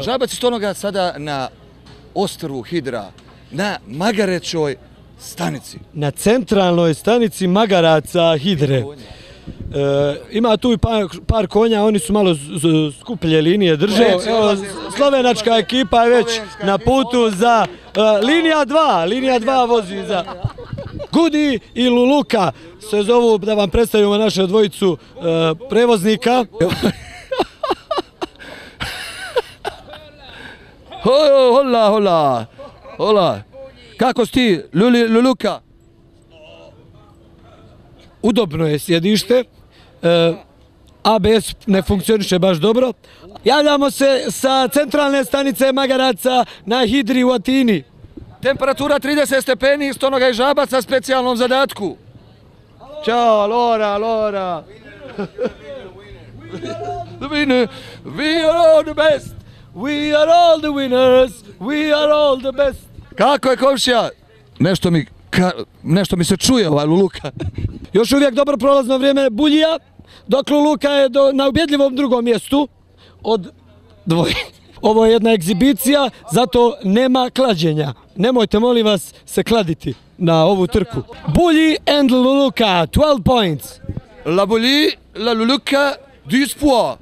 Žabac iz Stonoga sada na ostrvu Hidra, na Magarećoj stanici. Na centralnoj stanici Magaraca Hidre. Ima tu i par konja, oni su malo skuplje linije drže. Evo, slovenačka ekipa je već na putu za linija 2. Linija 2 vozi za Gudi i Luluka. Se zovu, da vam predstavimo naše dvojicu prevoznika. Hola. Kako si ti, Luluka? Udobno je sjedište. ABS ne funkcioniše baš dobro. Javljamo se sa centralne stanice Magaraca na Hidri u Atini. Temperatura 30 stepeni, Stonoga i Žabac na specijalnom zadatku. Ćao, Alora. The winner, we are all the best. We are all the winners, we are all the best. Kako je, komšija? Nešto mi se čuje ovaj Luluka. Još uvijek dobro prolazno vrijeme Buljija, dok Luluka je na ubjedljivom drugom mjestu od dvoje. Ovo je jedna egzibicija, zato nema klađenja. Nemojte, molim vas, se kladiti na ovu trku. Bulji and Luluka, 12 points. La Bulli, la Luluka, du espoir.